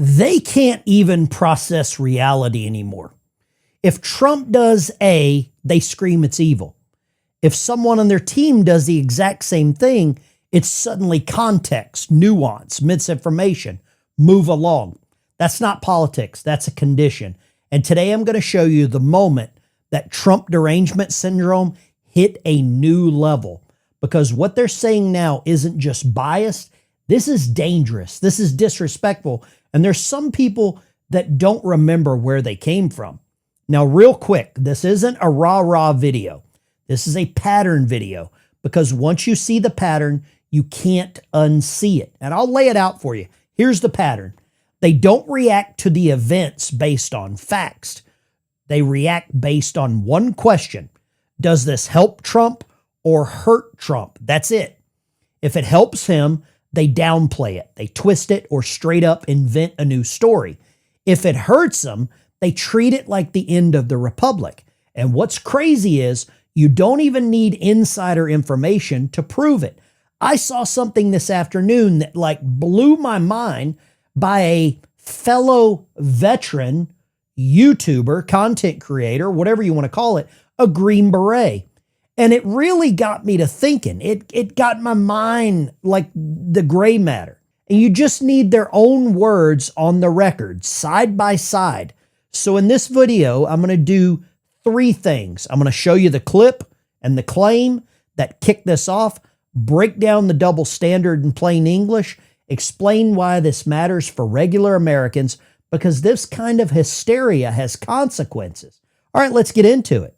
They can't even process reality anymore. If Trump does A, they scream it's evil. If someone on their team does the exact same thing, it's suddenly context, nuance, misinformation, move along. That's not politics. That's a condition. And today I'm going to show you the moment that Trump derangement syndrome hit a new level. Because what they're saying now isn't just biased. This is dangerous. This is disrespectful. And there's some people that don't remember where they came from. Now, real quick, this isn't a rah-rah video. This is a pattern video. Because once you see the pattern, you can't unsee it. And I'll lay it out for you. Here's the pattern. They don't react to the events based on facts. They react based on one question. Does this help Trump or hurt Trump? That's it. If it helps him, they downplay it. They twist it or straight up invent a new story. If it hurts them, they treat it like the end of the republic. And what's crazy is you don't even need insider information to prove it. I saw something this afternoon that blew my mind by a fellow veteran YouTuber, content creator, whatever you want to call it, a Green Beret. And it really got me to thinking. It got my mind like the gray matter. And you just need their own words on the record, side by side. So in this video, I'm going to do three things. I'm going to show you the clip and the claim that kicked this off, break down the double standard in plain English, explain why this matters for regular Americans, because this kind of hysteria has consequences. All right, let's get into it.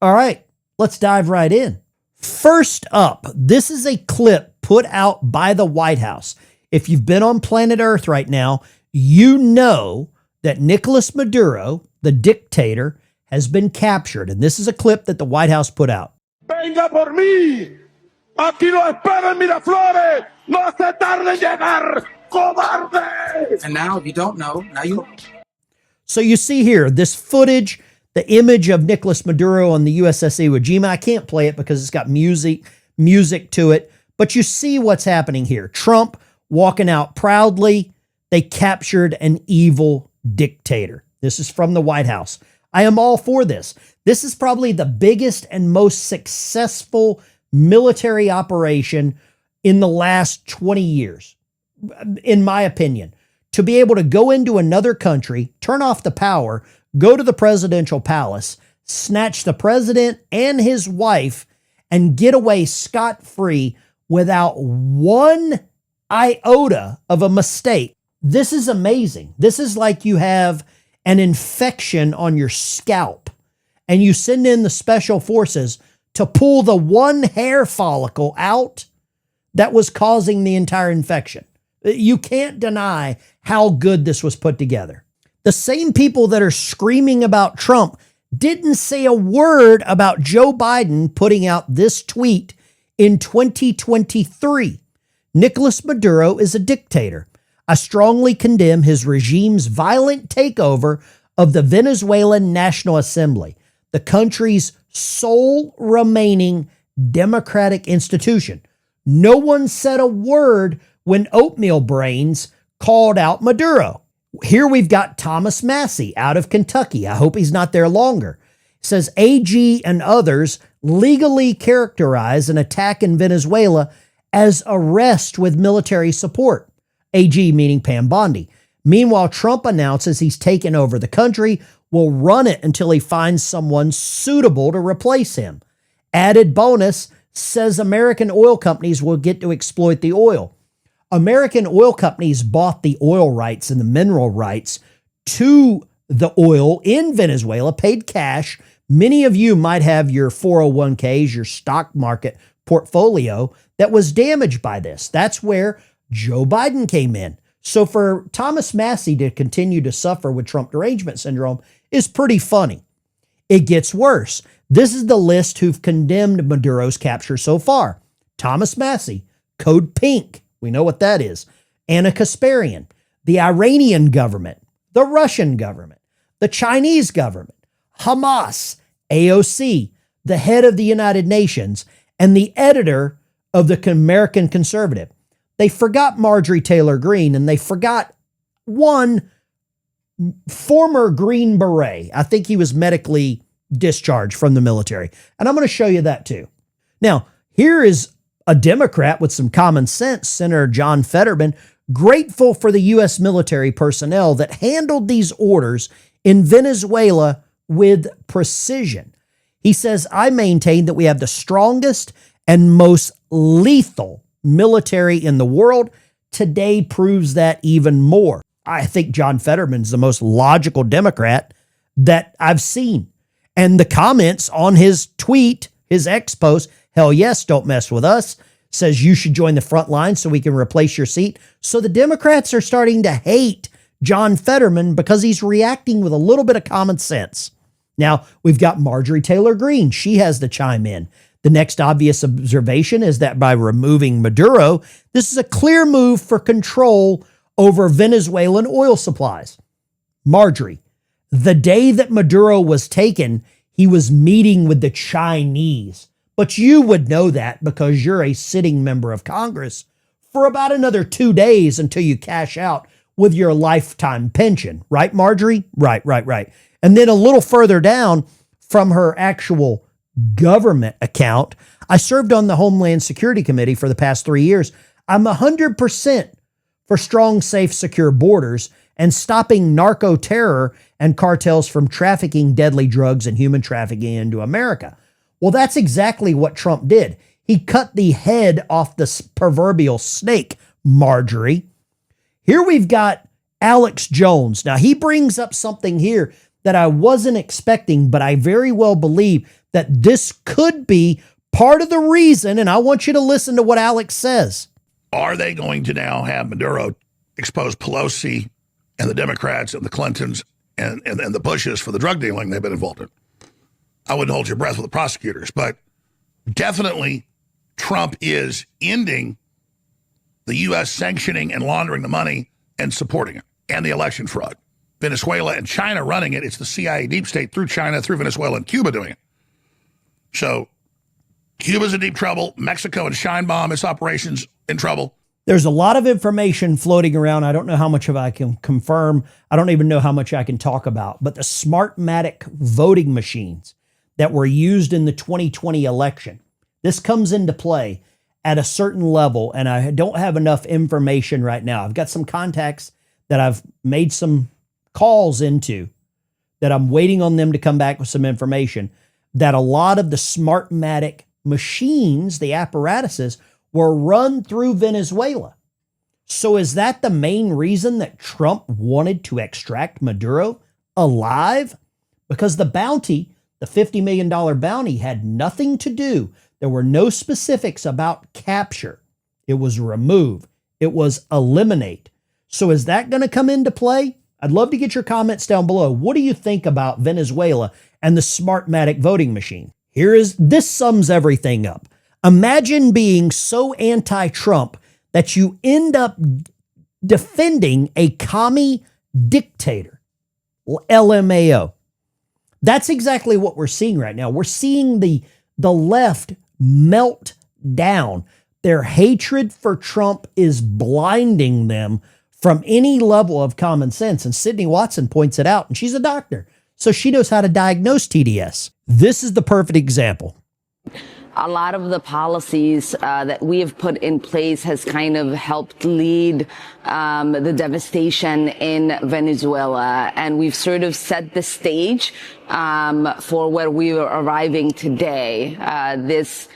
All right, let's dive right in. First up, this is a clip put out by the White House. If you've been on planet Earth right now, you know that Nicolas Maduro, the dictator, has been captured. And this is a clip that the White House put out. Venga por mí. Aquí lo espero en Miraflores. No se tarde en llegar, cobarde. And now you don't know. Now you. So you see here, this footage, the image of Nicolas Maduro on the USS Iwo Jima. I can't play it because it's got music to it. But you see what's happening here. Trump walking out proudly. They captured an evil dictator. This is from the White House. I am all for this. This is probably the biggest and most successful military operation in the last 20 years, in my opinion. To be able to go into another country, turn off the power, go to the presidential palace, snatch the president and his wife, and get away scot-free without one iota of a mistake. This is amazing. This is like you have an infection on your scalp and you send in the special forces to pull the one hair follicle out that was causing the entire infection. You can't deny how good this was put together. The same people that are screaming about Trump didn't say a word about Joe Biden putting out this tweet in 2023. Nicolas Maduro is a dictator. I strongly condemn his regime's violent takeover of the Venezuelan National Assembly, the country's sole remaining democratic institution. No one said a word when Oatmeal Brains called out Maduro. Here we've got Thomas Massey out of Kentucky. I hope he's not there longer. It says AG and others legally characterize an attack in Venezuela as arrest with military support. AG meaning Pam Bondi. Meanwhile, Trump announces he's taken over the country, will run it until he finds someone suitable to replace him. Added bonus, says American oil companies will get to exploit the oil. American oil companies bought the oil rights and the mineral rights to the oil in Venezuela, paid cash. Many of you might have your 401ks, your stock market portfolio that was damaged by this. That's where Joe Biden came in. So for Thomas Massey to continue to suffer with Trump derangement syndrome is pretty funny. It gets worse. This is the list who've condemned Maduro's capture so far. Thomas Massey, Code Pink. We know what that is. Anna Kasparian, the Iranian government, the Russian government, the Chinese government, Hamas, AOC, the head of the United Nations, and the editor of the American Conservative. They forgot Marjorie Taylor Greene, and they forgot one former Green Beret. I think he was medically discharged from the military. And I'm going to show you that too. Now, here is a Democrat with some common sense, Senator John Fetterman, grateful for the U.S. military personnel that handled these orders in Venezuela with precision. He says, I maintain that we have the strongest and most lethal military in the world. Today proves that even more. I think John Fetterman's the most logical Democrat that I've seen. And the comments on his tweet, his X post, hell yes, don't mess with us, says you should join the front line so we can replace your seat. So the Democrats are starting to hate John Fetterman because he's reacting with a little bit of common sense. Now, we've got Marjorie Taylor Greene. She has to chime in. The next obvious observation is that by removing Maduro, this is a clear move for control over Venezuelan oil supplies. Marjorie, the day that Maduro was taken, he was meeting with the Chinese. But you would know that because you're a sitting member of Congress for about another 2 days until you cash out with your lifetime pension. Right, Marjorie? Right. And then a little further down from her actual government account, I served on the Homeland Security Committee for the past 3 years. I'm 100% for strong, safe, secure borders and stopping narco terror and cartels from trafficking deadly drugs and human trafficking into America. Well, that's exactly what Trump did. He cut the head off the proverbial snake, Marjorie. Here we've got Alex Jones. Now, he brings up something here that I wasn't expecting, but I very well believe that this could be part of the reason, and I want you to listen to what Alex says. Are they going to now have Maduro expose Pelosi and the Democrats and the Clintons and the Bushes for the drug dealing they've been involved in? I wouldn't hold your breath with the prosecutors, but definitely Trump is ending the U.S. sanctioning and laundering the money and supporting it, and the election fraud. Venezuela and China running it. It's the CIA deep state through China, through Venezuela and Cuba doing it. So Cuba's in deep trouble. Mexico and Scheinbaum, its operations in trouble. There's a lot of information floating around. I don't know how much of I can confirm. I don't even know how much I can talk about. But the Smartmatic voting machines that were used in the 2020 election, this comes into play at a certain level, and I don't have enough information right now. I've got some contacts that I've made some calls into that I'm waiting on them to come back with some information that a lot of the Smartmatic machines, the apparatuses, were run through Venezuela. So is that the main reason that Trump wanted to extract Maduro alive? Because the bounty, the $50 million bounty, had nothing to do. There were no specifics about capture. It was remove. It was eliminate. So is that going to come into play? I'd love to get your comments down below. What do you think about Venezuela and the Smartmatic voting machine? This sums everything up. Imagine being so anti-Trump that you end up defending a commie dictator, LMAO. That's exactly what we're seeing right now. We're seeing the left melt down. Their hatred for Trump is blinding them from any level of common sense. And Sydney Watson points it out, and she's a doctor, so she knows how to diagnose TDS. This is the perfect example. A lot of the policies that we have put in place has kind of helped lead the devastation in Venezuela. And we've sort of set the stage for where we are arriving today. This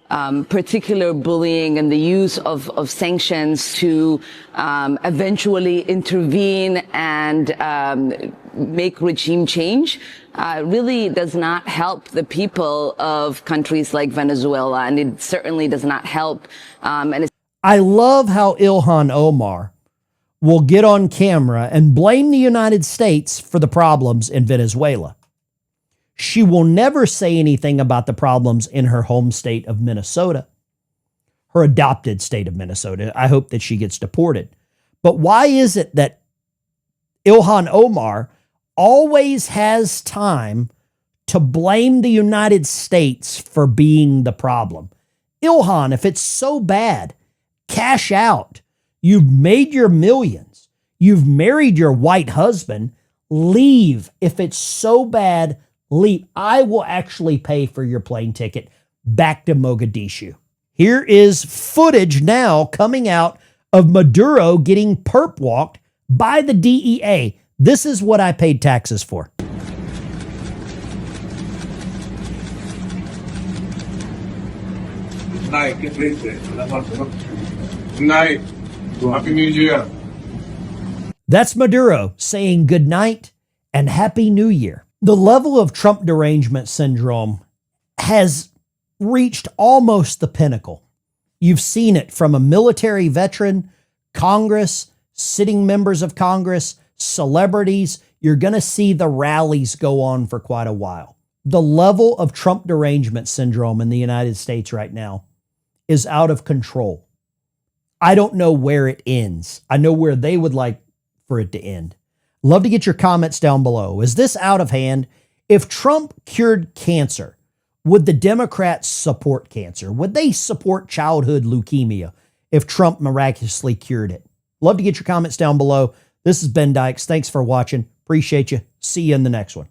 particular bullying and the use of sanctions to eventually intervene and make regime change really does not help the people of countries like Venezuela, and it certainly does not help. I love how Ilhan Omar will get on camera and blame the United States for the problems in Venezuela. She will never say anything about the problems in her home state of Minnesota, her adopted state of Minnesota. I hope that she gets deported. But why is it that Ilhan Omar always has time to blame the United States for being the problem? Ilhan, if it's so bad, cash out. You've made your millions. You've married your white husband. Leave. If it's so bad, leave. I will actually pay for your plane ticket back to Mogadishu. Here is footage now coming out of Maduro getting perp walked by the DEA. This is what I paid taxes for. Night, get later. Night. Happy New Year. That's Maduro saying good night and Happy New Year. The level of Trump derangement syndrome has reached almost the pinnacle. You've seen it from a military veteran, Congress, sitting members of Congress, celebrities. You're going to see the rallies go on for quite a while. The level of Trump derangement syndrome in the United States right now is out of control. I don't know where it ends. I know where they would like for it to end. Love to get your comments down below. Is this out of hand? If Trump cured cancer, would the Democrats support cancer? Would they support childhood leukemia if Trump miraculously cured it? Love to get your comments down below. This is Ben Dykes. Thanks for watching. Appreciate you. See you in the next one.